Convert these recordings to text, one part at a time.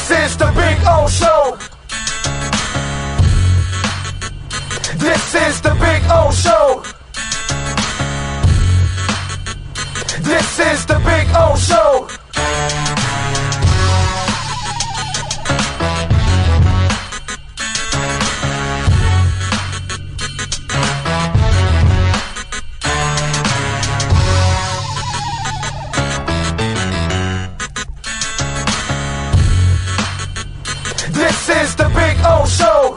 This is the Big O Show. This is the Big O Show. This is the Big O Show. This is the Big O Show.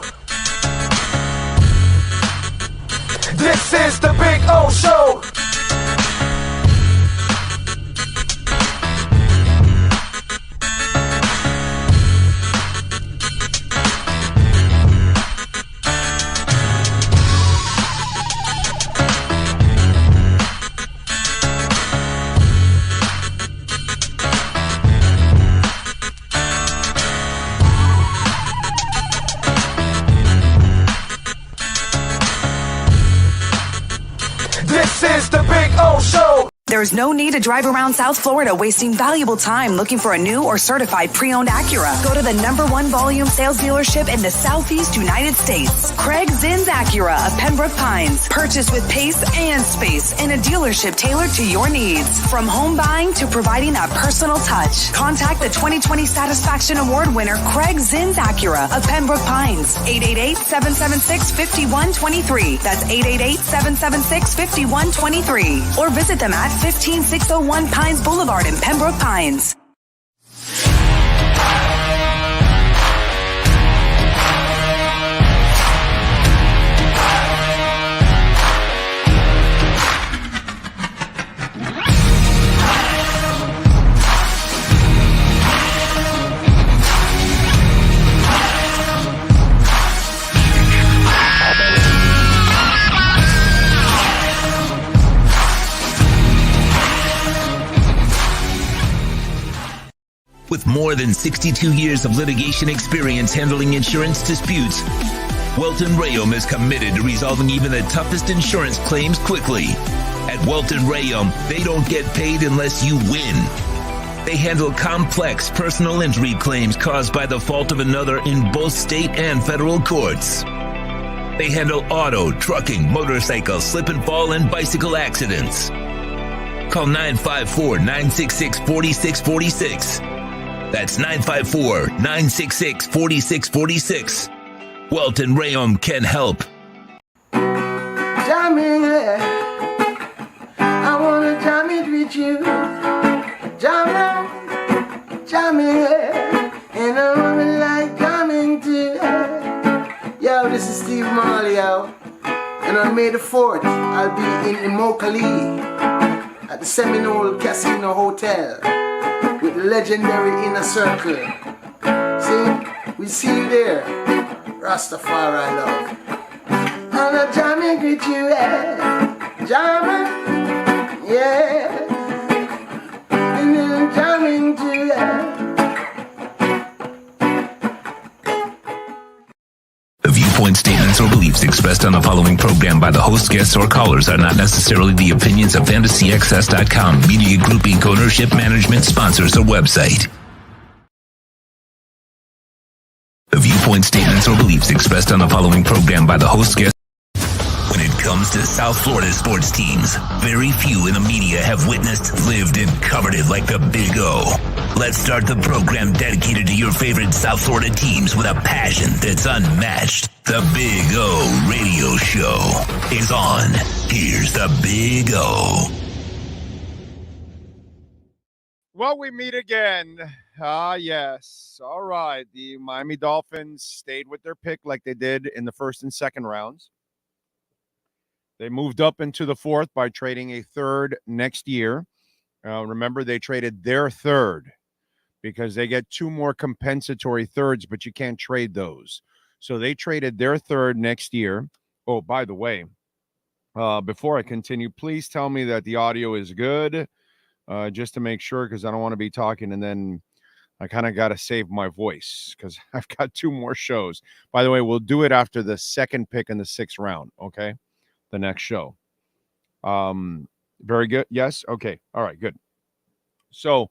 This is the Big O Show. This is the Big O Show. There's no need to drive around South Florida wasting valuable time looking for a new or certified pre-owned Acura. Go to the #1 volume sales dealership in the Southeast United States. Craig Zinn's Acura of Pembroke Pines. Purchase with pace and space in a dealership tailored to your needs. From home buying to providing that personal touch. Contact the 2020 Satisfaction Award winner Craig Zinn's Acura of Pembroke Pines. 888-776-5123. That's 888-776-5123. Or visit them at 15601 Pines Boulevard in Pembroke Pines. With more than 62 years of litigation experience handling insurance disputes, Welton Rayom is committed to resolving even the toughest insurance claims quickly. At Welton Rayom, they don't get paid unless you win. They handle complex personal injury claims caused by the fault of another in both state and federal courts. They handle auto, trucking, motorcycle, slip and fall, and bicycle accidents. Call 954-966-4646. That's 954-966-4646. Welton Rayom can help. Jamming, I wanna jam it with you. Jamming, and I wanna like jamming too. Yo, this is Steve Marley, yo. And on May the 4th, I'll be in Immokalee at the Seminole Casino Hotel with the legendary Inner Circle. See? We see you there. Rastafari love. And I'm jamming with you, yeah. Jamming, yeah. And I'm jamming too, yeah. The viewpoint, statements, or beliefs expressed on the following program by the host, guests, or callers are not necessarily the opinions of FantasyXS.com, Media Group Inc., ownership, management, sponsors, or website. The viewpoint, statements, or beliefs expressed on the following program by the host, guests. When it comes to South Florida sports teams, very few in the media have witnessed, lived, and covered it like the Big O. Let's start the program dedicated to your favorite South Florida teams with a passion that's unmatched. The Big O Radio Show is on. Here's the Big O. Well, we meet again. Yes. All right. The Miami Dolphins stayed with their pick like they did in the first and second rounds. They moved up into the fourth by trading a third next year. Remember, they traded their third because they get two more compensatory thirds, but you can't trade those. So they traded their third next year. Oh, by the way, before I continue, please tell me that the audio is good, just to make sure, because I don't want to be talking and then I kind of got to save my voice because I've got two more shows. By the way, we'll do it after the second pick in the sixth round, okay? The next show. Very good. Yes. Okay. All right. Good. So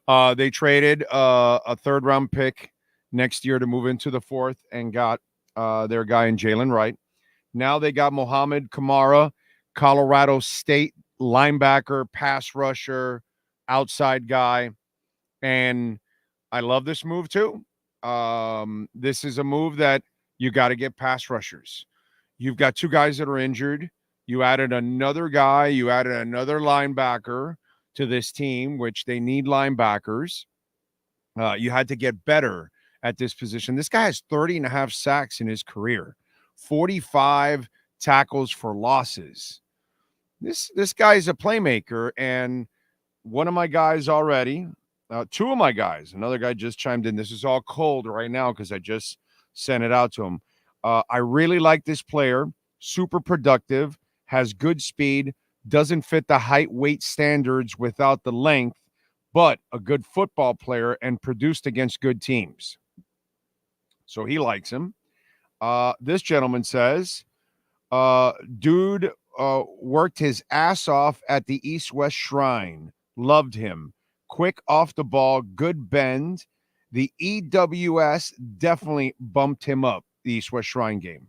they traded a third round pick next year to move into the 4th and got their guy in Jalen Wright. Now they got Mohamed Kamara, Colorado State linebacker, pass rusher, outside guy. And I love this move too. This is a move that you got to get pass rushers. You've got 2 guys that are injured. You added another guy. You added another linebacker to this team, which they need linebackers. You had to get better at this position. This guy has 30.5 sacks in his career, 45 tackles for losses. This guy is a playmaker, and one of my guys already, 2 of my guys, another guy just chimed in. This is all cold right now because I just sent it out to him. I really like this player, super productive, has good speed, doesn't fit the height weight standards without the length, but a good football player and produced against good teams. So he likes him. This gentleman says, dude worked his ass off at the East-West Shrine. Loved him. Quick off the ball, good bend. The EWS definitely bumped him up, the East-West Shrine game,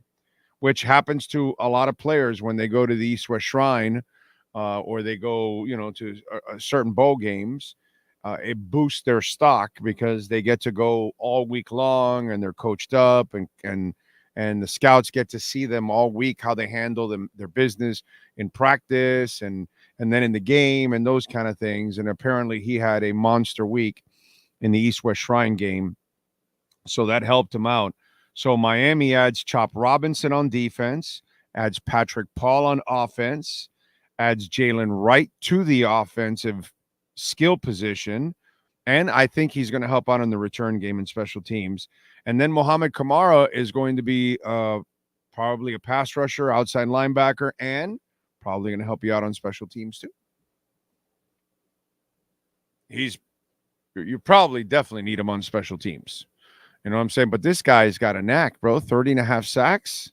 which happens to a lot of players when they go to the East-West Shrine or they go, to certain bowl games. It boosts their stock because they get to go all week long and they're coached up and the scouts get to see them all week, how they handle their business in practice and then in the game and those kind of things. And apparently he had a monster week in the East-West Shrine game. So that helped him out. So Miami adds Chop Robinson on defense, adds Patrick Paul on offense, adds Jalen Wright to the offensive skill position. And I think he's going to help out in the return game and special teams. And then Mohamed Kamara is going to be probably a pass rusher, outside linebacker, and probably going to help you out on special teams too. You probably definitely need him on special teams. You know what I'm saying? But this guy's got a knack, bro. 30.5 sacks.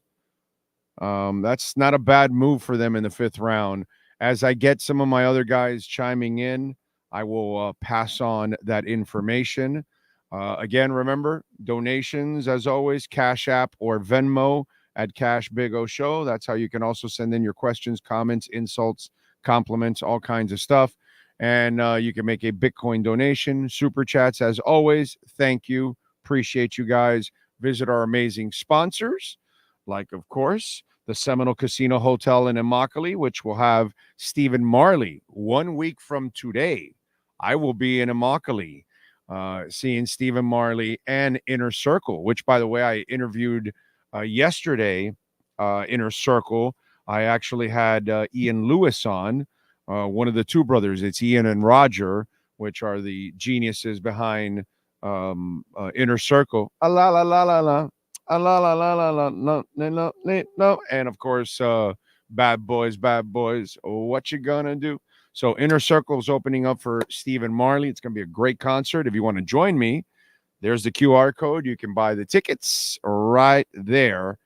That's not a bad move for them in the 5th round. As I get some of my other guys chiming in, I will pass on that information. Again, remember, donations, as always, Cash App or Venmo at Cash Big O Show. That's how you can also send in your questions, comments, insults, compliments, all kinds of stuff. And you can make a Bitcoin donation. Super Chats, as always, thank you. Appreciate you guys. Visit our amazing sponsors, like, of course, the Seminole Casino Hotel in Immokalee, which will have Stephen Marley 1 week from today. I will be in Immokalee seeing Stephen Marley and Inner Circle, which, by the way, I interviewed yesterday. Inner Circle. I actually had Ian Lewis on, one of the 2 brothers. It's Ian and Roger, which are the geniuses behind Inner Circle. La la la la la. La la la la la no. And of course, Bad Boys, what you gonna do? So Inner Circle is opening up for Stephen Marley. It's gonna be a great concert. If you want to join me, there's the QR code. You can buy the tickets right there.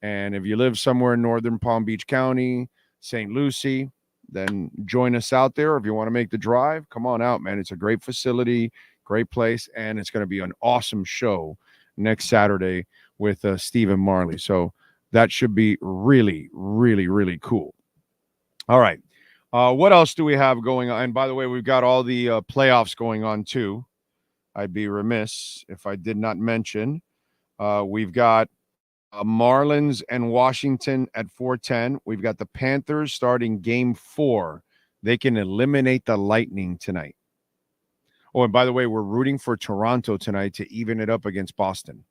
And if you live somewhere in northern Palm Beach County, St. Lucie, then join us out there. If you want to make the drive, come on out, man. It's a great facility, great place, and it's going to be an awesome show next Saturday with Stephen Marley. So that should be really, really, really cool. All right. What else do we have going on? And by the way, we've got all the playoffs going on too. I'd be remiss if I did not mention. We've got Marlins and Washington at 4:10. We've got the Panthers starting game 4. They can eliminate the Lightning tonight. Oh, and by the way, we're rooting for Toronto tonight to even it up against Boston.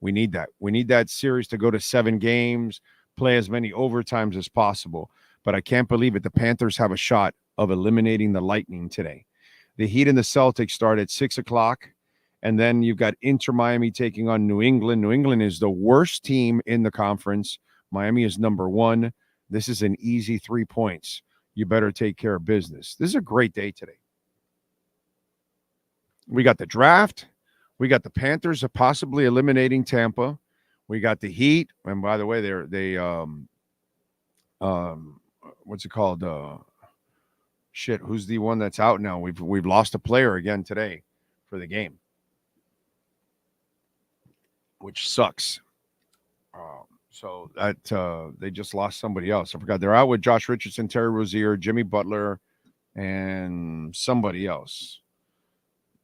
We need that. We need that series to go to 7 games, play as many overtimes as possible. But I can't believe it. The Panthers have a shot of eliminating the Lightning today. The Heat and the Celtics start at 6 o'clock. And then you've got Inter Miami taking on New England. New England is the worst team in the conference. Miami is number 1. This is an easy 3 points. You better take care of business. This is a great day today. We got the draft. We got the Panthers possibly eliminating Tampa. We got the Heat. And by the way, what's it called? Who's the one that's out now? We've lost a player again today for the game. which sucks. So that they just lost somebody else. I forgot. They're out with Josh Richardson, Terry Rozier, Jimmy Butler, and somebody else.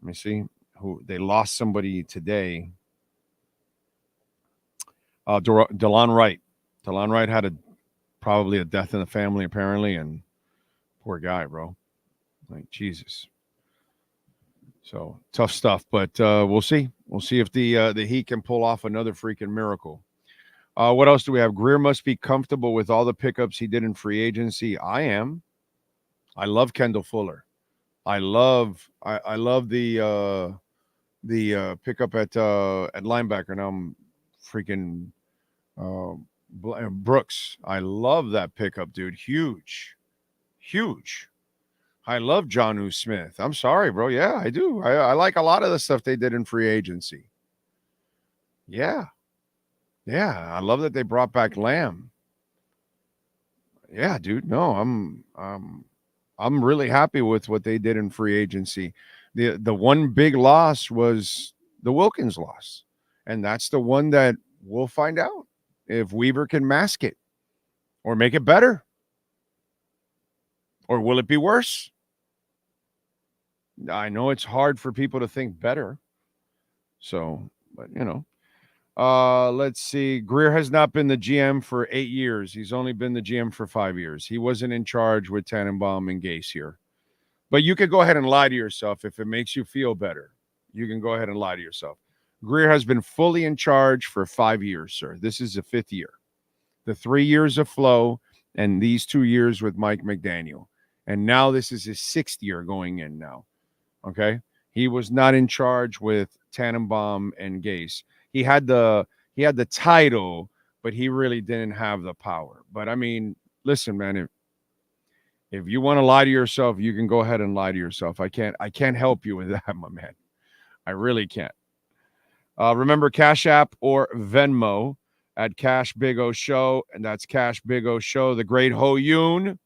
Let me see who they lost. Somebody today. DeLon Wright. DeLon Wright had probably a death in the family apparently, and poor guy, bro. Like Jesus. So tough stuff, but we'll see. We'll see if the Heat can pull off another freaking miracle. What else do we have? Greer must be comfortable with all the pickups he did in free agency. I am. I love Kendall Fuller. I love the pickup at linebacker. Now I'm freaking Brooks. I love that pickup, dude. Huge. I love Jonnu Smith. I'm sorry, bro. Yeah, I do. I like a lot of the stuff they did in free agency. Yeah. I love that they brought back Lamb. Yeah, dude. No, I'm really happy with what they did in free agency. The one big loss was the Wilkins loss, and that's the one that we'll find out if Weaver can mask it or make it better, or will it be worse? I know it's hard for people to think better. So, but let's see. Greer has not been the GM for 8 years. He's only been the GM for 5 years. He wasn't in charge with Tannenbaum and Gase here. But you could go ahead and lie to yourself if it makes you feel better. You can go ahead and lie to yourself. Greer has been fully in charge for 5 years, sir. This is the 5th year. The 3 years of Flo and these 2 years with Mike McDaniel. And now this is his 6th year going in now. Okay? He was not in charge with Tannenbaum and Gase. He had the title, but he really didn't have the power. But I mean, listen, man, if you want to lie to yourself, you can go ahead and lie to yourself. I can't help you with that, my man. I really can't. Remember Cash App or Venmo at Cash Big O Show, and that's Cash Big O Show. The great Ho Yoon.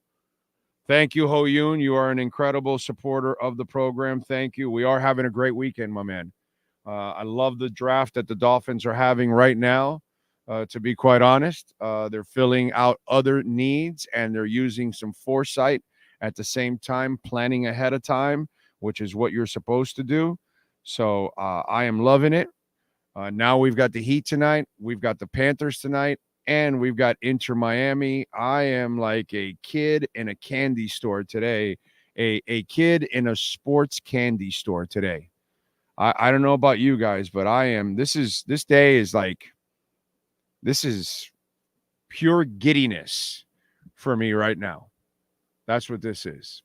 Thank you, Ho Yoon. You are an incredible supporter of the program. Thank you. We are having a great weekend, my man. I love the draft that the Dolphins are having right now. To be quite honest, they're filling out other needs, and they're using some foresight at the same time, planning ahead of time, which is what you're supposed to do. So I am loving it. Now we've got the Heat tonight. We've got the Panthers tonight, and we've got Inter Miami. I am like a kid in a candy store today, a kid in a sports candy store today. I don't know about you guys, but I am. This day is like, this is pure giddiness for me right now. That's what this is.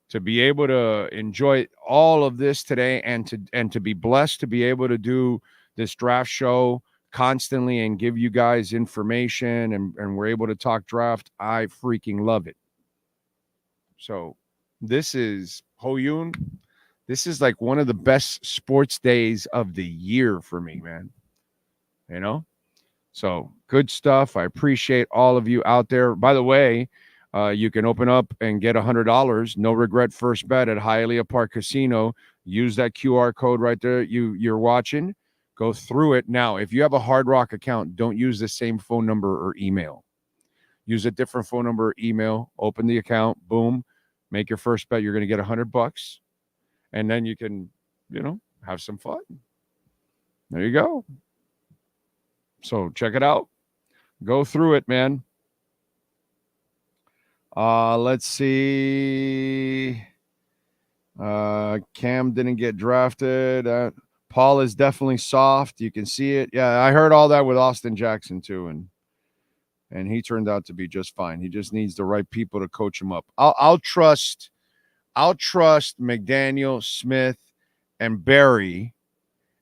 To be able to enjoy all of this today and to be blessed to be able to do this draft show constantly and give you guys information and we're able to talk draft. I freaking love it. So this is Ho Yoon. This is like one of the best sports days of the year for me, man. So good stuff. I appreciate all of you out there. By the way, you can open up and get $100. No regret first bet at Hialeah Park Casino. Use that QR code right there. You're watching. Go through it. Now, if you have a Hard Rock account, don't use the same phone number or email. Use a different phone number or email. Open the account. Boom. Make your first bet. You're going to get $100. And then you can, have some fun. There you go. So check it out. Go through it, man. Let's see. Cam didn't get drafted. Paul is definitely soft. You can see it. Yeah, I heard all that with Austin Jackson too, and he turned out to be just fine. He just needs the right people to coach him up. I'll trust McDaniel, Smith, and Barry,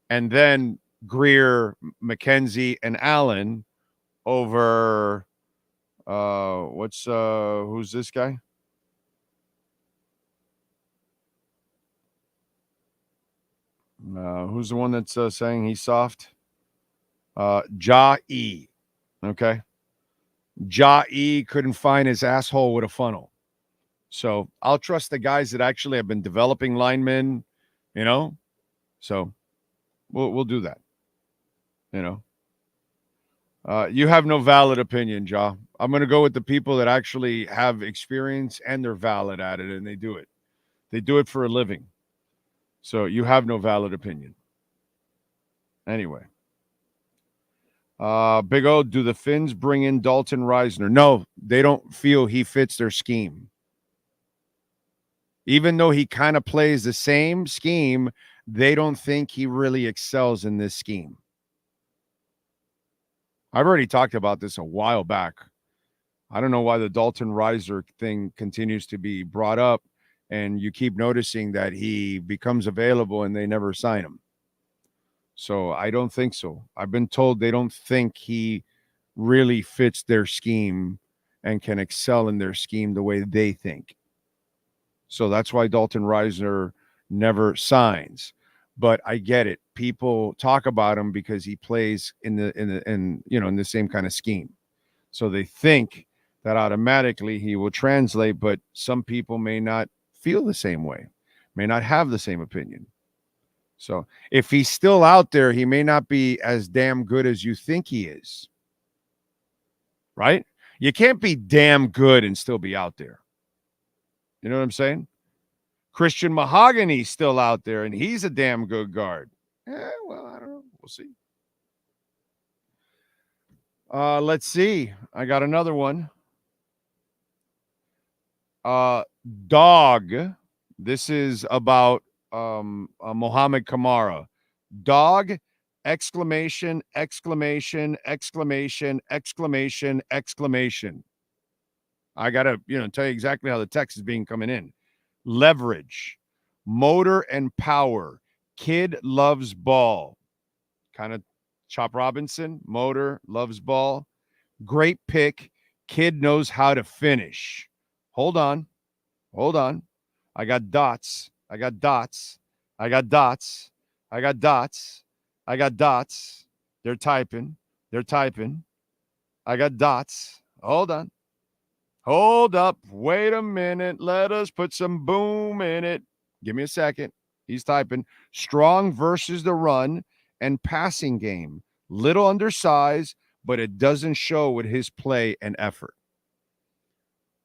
and then Greer, McKenzie, and Allen over who's this guy? Who's the one that's saying he's soft? Ja-E. Okay. Ja-E couldn't find his asshole with a funnel. So I'll trust the guys that actually have been developing linemen, So we'll do that. You know, you have no valid opinion, Ja. I'm going to go with the people that actually have experience and they're valid at it, and they do it. They do it for a living. So you have no valid opinion. Anyway. Big O, do the Finns bring in Dalton Reisner? No, they don't feel he fits their scheme. Even though he kind of plays the same scheme, they don't think he really excels in this scheme. I've already talked about this a while back. I don't know why the Dalton Reisner thing continues to be brought up, and you keep noticing that he becomes available and they never sign him. So I don't think so. I've been told they don't think he really fits their scheme and can excel in their scheme the way they think. So that's why Dalton Reisner never signs. But I get it. People talk about him because he plays in the same kind of scheme. So they think that automatically he will translate, but some people may not feel the same way, may not have the same opinion. So if he's still out there, he may not be as damn good as you think he is. Right? You can't be damn good and still be out there. You know what I'm saying? Christian Mahogany's still out there, and he's a damn good guard. Well, I don't know. We'll see. Let's see. I got another one. Dog. This is about Mohammed Kamara. Dog, exclamation, exclamation, exclamation, exclamation, exclamation. I got to, tell you exactly how the text is being coming in. Leverage, motor and power. Kid loves ball. Kind of Chop Robinson, motor, loves ball. Great pick. Kid knows how to finish. Hold on. I got dots. I got dots. I got dots. I got dots. I got dots. They're typing. I got dots. Hold on. Hold up. Wait a minute. Let us put some boom in it. Give me a second. He's typing. Strong versus the run and passing game. Little undersized, but it doesn't show with his play and effort.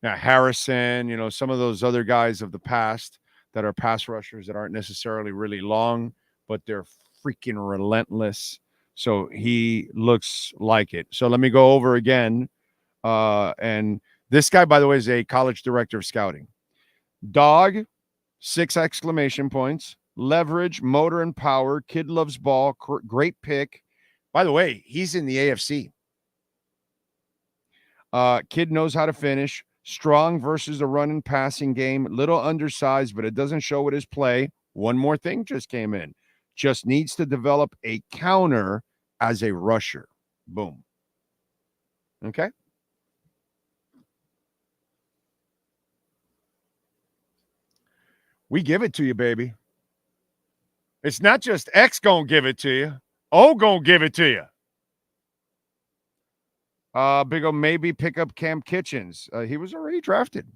Now, Harrison, some of those other guys of the past that are pass rushers that aren't necessarily really long, but they're freaking relentless. So he looks like it. So let me go over again. And this guy, by the way, is a college director of scouting. Dog, 6 exclamation points. Leverage, motor, and power. Kid loves ball. Great pick. By the way, he's in the AFC. Kid knows how to finish. Strong versus the run and passing game. Little undersized, but it doesn't show with his play. One more thing just came in. Just needs to develop a counter as a rusher. Boom. Okay? We give it to you, baby. It's not just X gonna give it to you. O gonna give it to you. Big O, maybe pick up Cam Kitchens. He was already drafted.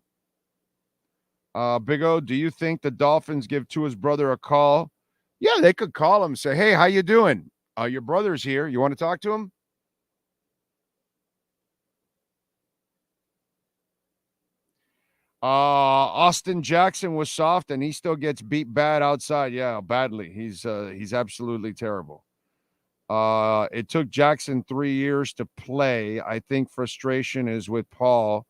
Big O, do you think the Dolphins give Tua's brother a call? Yeah, they could call him, say, hey, how you doing? Your brother's here. You want to talk to him? Austin Jackson was soft, and he still gets beat bad outside. Yeah, badly. He's absolutely terrible. It took Jackson 3 years to play. I think frustration is with Paul.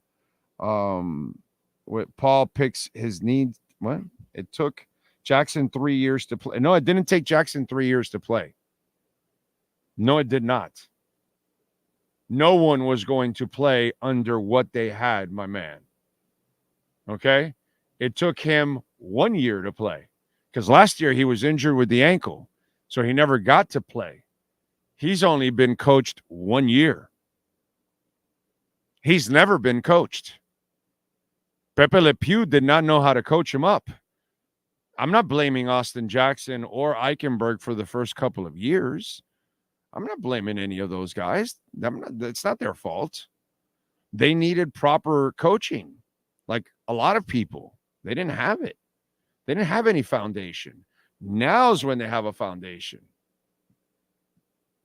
With Paul picks his needs. What? It took Jackson 3 years to play. No, it didn't take Jackson 3 years to play. No, it did not. No one was going to play under what they had, my man. Okay? It took him 1 year to play because last year he was injured with the ankle, so he never got to play. He's only been coached 1 year. He's never been coached. Pepe Le Pew did not know how to coach him up. I'm not blaming Austin Jackson or Eichenberg for the first couple of years. I'm not blaming any of those guys. It's not their fault. They needed proper coaching. Like a lot of people, they didn't have it. They didn't have any foundation. Now's when they have a foundation.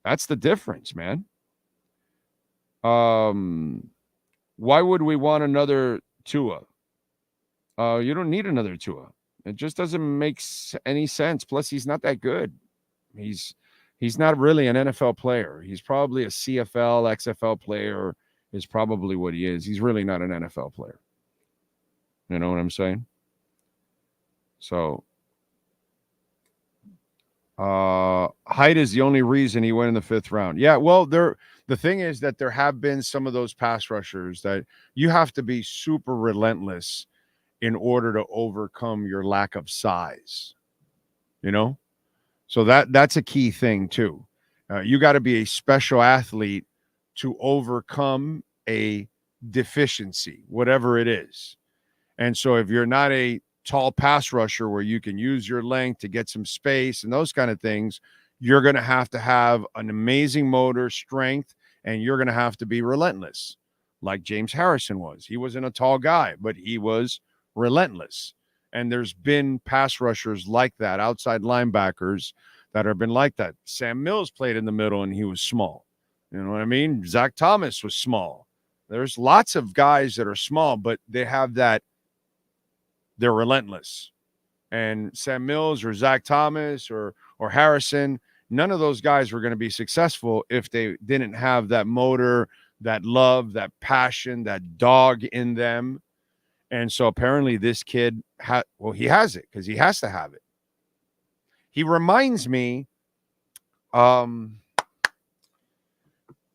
That's the difference, man. Why would we want another Tua? You don't need another Tua. It just doesn't make any sense. Plus, he's not that good. He's not really an NFL player. He's probably a CFL, XFL player is probably what he is. He's really not an NFL player. You know what I'm saying? So, height is the only reason he went in the 5th round. Yeah, well, the thing is that there have been some of those pass rushers that you have to be super relentless in order to overcome your lack of size. You know? So that's a key thing too. You got to be a special athlete to overcome a deficiency, whatever it is. And so if you're not a tall pass rusher where you can use your length to get some space and those kind of things, you're going to have an amazing motor strength, and you're going to have to be relentless, like James Harrison was. He wasn't a tall guy, but he was relentless. And there's been pass rushers like that, outside linebackers that have been like that. Sam Mills played in the middle, and he was small. You know what I mean? Zach Thomas was small. There's lots of guys that are small, but they have that. They're relentless. And Sam Mills or Zach Thomas or Harrison, none of those guys were going to be successful if they didn't have that motor, that love, that passion, that dog in them. And so apparently this kid, he has it because he has to have it. He reminds me,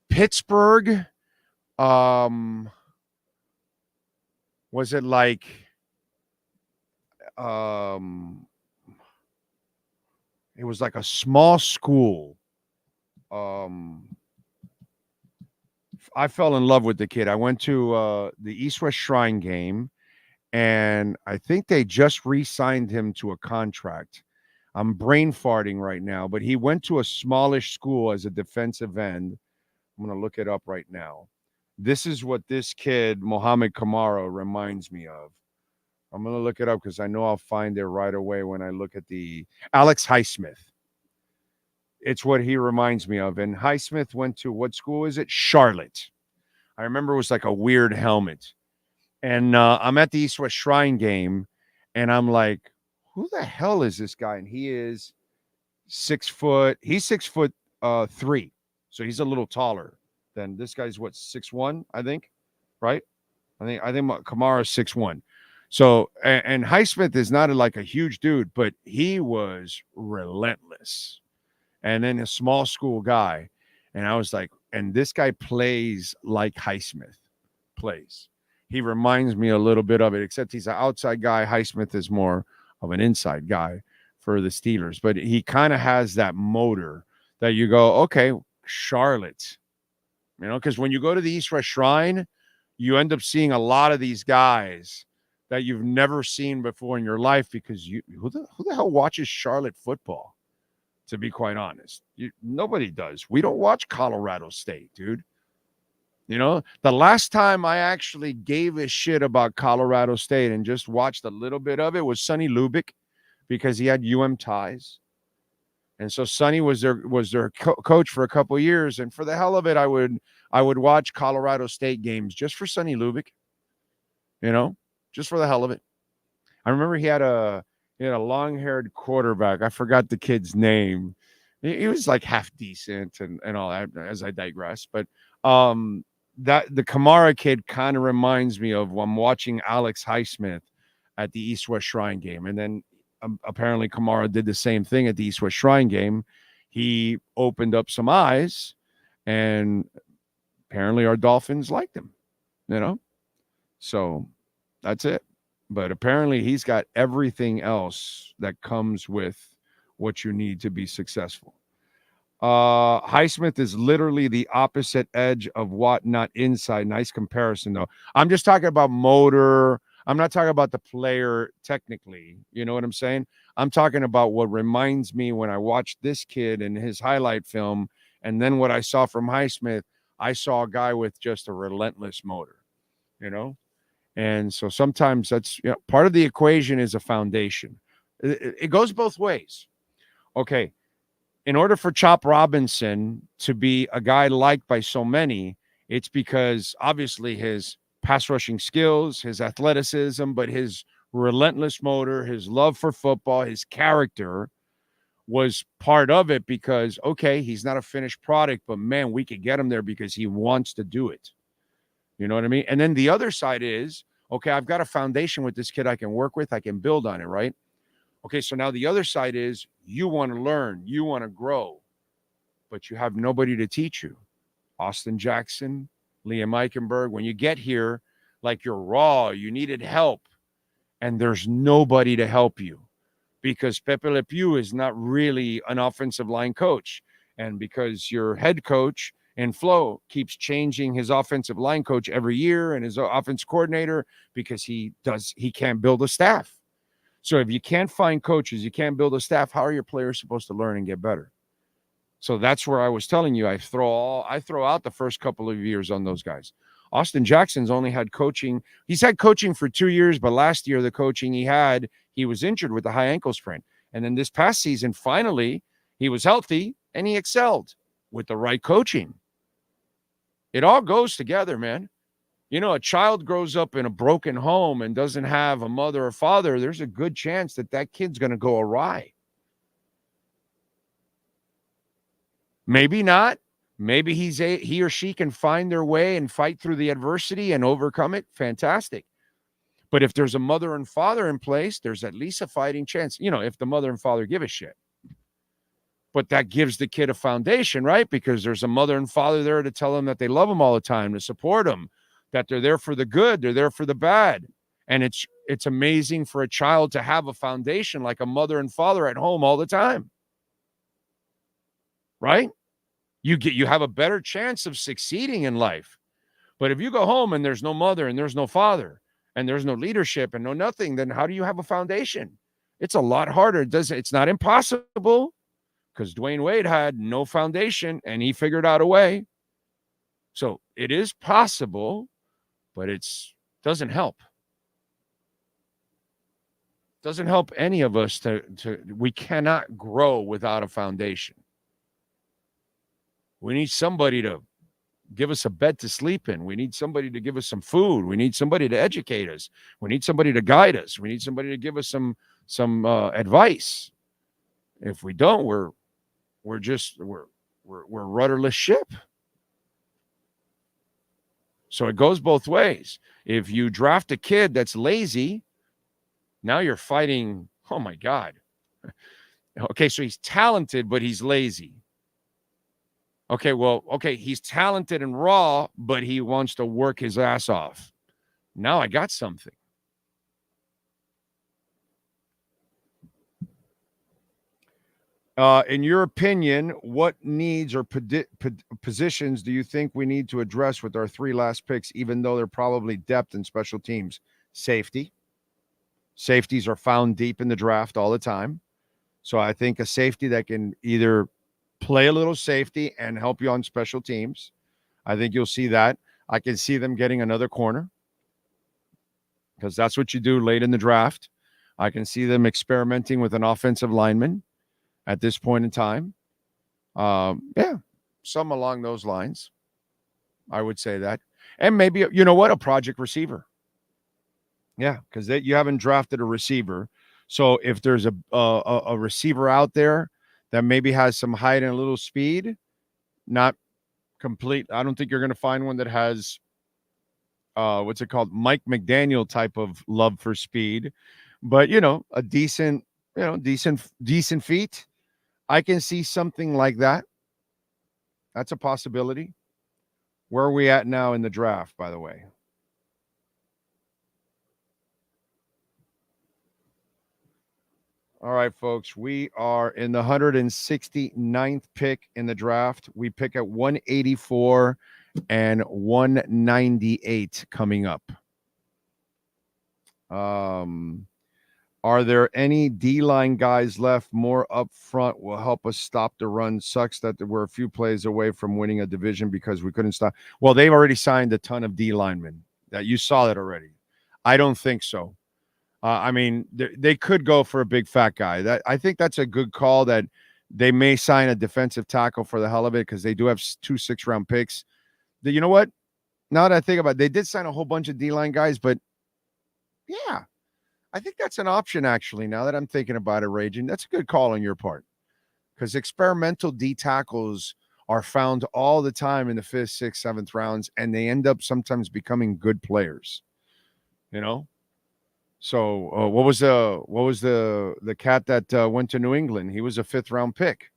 Pittsburgh, was it like, it was like a small school. I fell in love with the kid. I went to the East-West Shrine game, and I think they just re-signed him to a contract. I'm brain farting right now, but he went to a smallish school as a defensive end. I'm going to look it up right now. This is what this kid, Mohamed Kamara, reminds me of. I'm going to look it up because I know I'll find it right away when I look at the Alex Highsmith. It's what he reminds me of. And Highsmith went to, what school is it? Charlotte. I remember it was like a weird helmet. And I'm at the East-West Shrine game, and I'm like, who the hell is this guy? And he is 6 foot. He's 6'3". So he's a little taller than this guy's, what, 6'1", I think, right? I think Kamara's 6'1". So, and Highsmith is not like a huge dude, but he was relentless. And then a small school guy. And I was like, and this guy plays like Highsmith plays. He reminds me a little bit of it, except he's an outside guy. Highsmith is more of an inside guy for the Steelers. But he kind of has that motor that you go, okay, Charlotte. You know, because when you go to the East-West Shrine, you end up seeing a lot of these guys that you've never seen before in your life, because who the hell watches Charlotte football, to be quite honest? Nobody does. We don't watch Colorado State, dude. You know, the last time I actually gave a shit about Colorado State and just watched a little bit of it was Sonny Lubick, because he had ties. And so Sonny was their coach for a couple of years. And for the hell of it, I would watch Colorado State games just for Sonny Lubick, you know, just for the hell of it. I remember he had a long-haired quarterback. I forgot the kid's name. He was like half decent and all that, as I digress. But that the Kamara kid kind of reminds me of when I'm watching Alex Highsmith at the East-West Shrine game. And then apparently Kamara did the same thing at the East-West Shrine game. He opened up some eyes, and apparently our Dolphins liked him, you know? So that's it. But apparently he's got everything else that comes with what you need to be successful. Highsmith is literally the opposite edge of Watt, not inside. Nice comparison, though. I'm just talking about motor. I'm not talking about the player technically. You know what I'm saying? I'm talking about what reminds me when I watched this kid in his highlight film, and then what I saw from Highsmith, I saw a guy with just a relentless motor, you know? And so sometimes that's, you know, part of the equation is a foundation. It goes both ways. Okay. in order for Chop Robinson to be a guy liked by so many, it's because obviously his pass rushing skills, his athleticism, but his relentless motor, his love for football, his character was part of it because, okay, he's not a finished product, but man, we could get him there because he wants to do it. You know what I mean? And then the other side is, okay, I've got a foundation with this kid I can work with. I can build on it, right? Okay, so now the other side is you want to learn, you want to grow, but you have nobody to teach you. Austin Jackson, Liam Eichenberg, when you get here, like you're raw, you needed help, and there's nobody to help you because Pepe Le Pew is not really an offensive line coach. And because your head coach and Flo keeps changing his offensive line coach every year and his offense coordinator because he can't build a staff. So if you can't find coaches, you can't build a staff, how are your players supposed to learn and get better? So that's where I was telling you, I throw out the first couple of years on those guys. Austin Jackson's only had coaching. He's had coaching for 2 years, but last year the coaching he was injured with a high ankle sprain. And then this past season, finally, he was healthy and he excelled with the right coaching. It all goes together, man. You know, a child grows up in a broken home and doesn't have a mother or father, there's a good chance that kid's going to go awry. Maybe not. Maybe he or she can find their way and fight through the adversity and overcome it. Fantastic. But if there's a mother and father in place, there's at least a fighting chance, you know, if the mother and father give a shit. But that gives the kid a foundation, right? Because there's a mother and father there to tell them that they love them all the time, to support them, that they're there for the good, they're there for the bad. And it's amazing for a child to have a foundation like a mother and father at home all the time. Right? You have a better chance of succeeding in life. But if you go home and there's no mother and there's no father and there's no leadership and no nothing, then how do you have a foundation? It's a lot harder. It's not impossible because Dwayne Wade had no foundation and he figured out a way. So it is possible, but it doesn't help. Doesn't help any of us we cannot grow without a foundation. We need somebody to give us a bed to sleep in. We need somebody to give us some food. We need somebody to educate us. We need somebody to guide us. We need somebody to give us some advice. If we don't, we're rudderless ship. So it goes both ways. If you draft a kid that's lazy, now you're fighting. Oh my God. Okay, so he's talented, but he's lazy. Okay, he's talented and raw, but he wants to work his ass off. Now I got something. In your opinion, what needs or positions do you think we need to address with our 3 last picks, even though they're probably depth and special teams? Safety. Safeties are found deep in the draft all the time. So I think a safety that can either play a little safety and help you on special teams. I think you'll see that. I can see them getting another corner because that's what you do late in the draft. I can see them experimenting with an offensive lineman at this point in time. Some along those lines. I would say that. And maybe, you know what, a project receiver. Yeah, because you haven't drafted a receiver. So if there's a receiver out there that maybe has some height and a little speed, not complete. I don't think you're going to find one that has, what's it called? Mike McDaniel type of love for speed, but a decent feet. I can see something like that. That's a possibility. Where are we at now in the draft, by the way? All right, folks, we are in the 169th pick in the draft. We pick at 184 and 198 coming up. Are there any D-line guys left more up front will help us stop the run? Sucks that we're a few plays away from winning a division because we couldn't stop. Well, they've already signed a ton of D-linemen. That you saw that already. I don't think so. I mean, they could go for a big fat guy. I think that's a good call that They may sign a defensive tackle for the hell of it because they do have 2 6-round picks. You know what? Now that I think about it, they did sign a whole bunch of D-line guys, but yeah, I think that's an option actually. Now that I'm thinking about it, Raging, that's a good call on your part because experimental D tackles are found all the time in the 5th, 6th, 7th rounds, and they end up sometimes becoming good players. You know. So what was the cat that went to New England? He was a 5th round pick.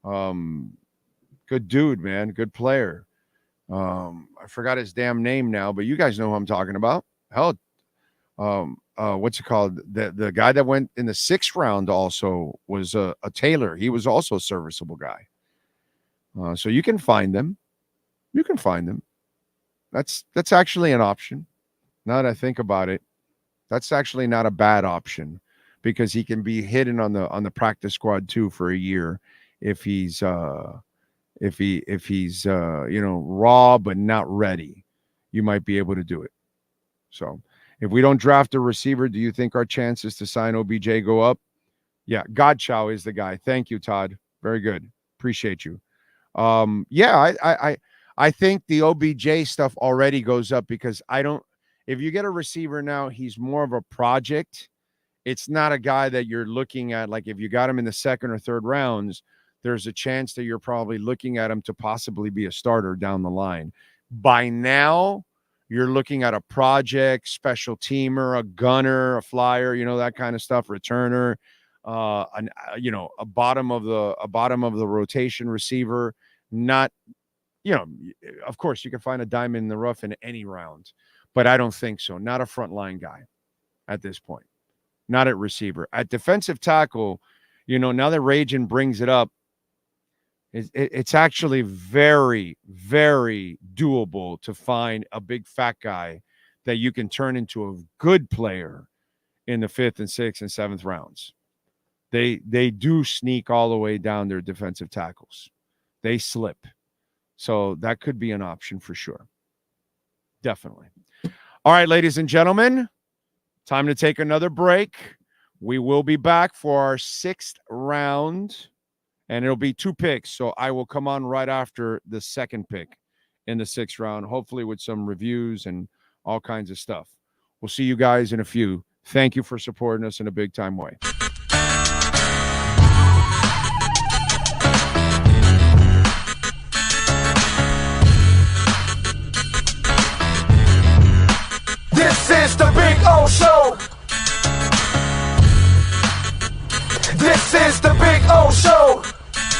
Good dude, man. Good player. I forgot his damn name now, but you guys know who I'm talking about. Hell, what's it called? The guy that went in the 6th round also was a Taylor. He was also a serviceable guy. So you can find them. You can find them. That's actually an option. Now that I think about it, that's actually not a bad option because he can be hidden on the practice squad too for a year if he's raw but not ready. You might be able to do it. So if we don't draft a receiver, do you think our chances to sign OBJ go up? Yeah, Godchow is the guy. Thank you, Todd. Very good. Appreciate you. I think the OBJ stuff already goes up because if you get a receiver now, he's more of a project. It's not a guy that you're looking at. Like if you got him in the 2nd or 3rd rounds, there's a chance that you're probably looking at him to possibly be a starter down the line. By now, you're looking at a project, special teamer, a gunner, a flyer, that kind of stuff, returner, a bottom of the rotation receiver. Not, of course, you can find a diamond in the rough in any round. But I don't think so. Not a frontline guy at this point. Not at receiver. At defensive tackle, now that Ragin brings it up, it's actually very, very doable to find a big fat guy that you can turn into a good player in the 5th and 6th and 7th rounds. They do sneak all the way down their defensive tackles. They slip. So that could be an option for sure. Definitely. All right, ladies and gentlemen, time to take another break. We will be back for our 6th round, and it'll be 2 picks. So I will come on right after the 2nd pick in the 6th round, hopefully with some reviews and all kinds of stuff. We'll see you guys in a few. Thank you for supporting us in a big-time way. This is the Big O Show. This is the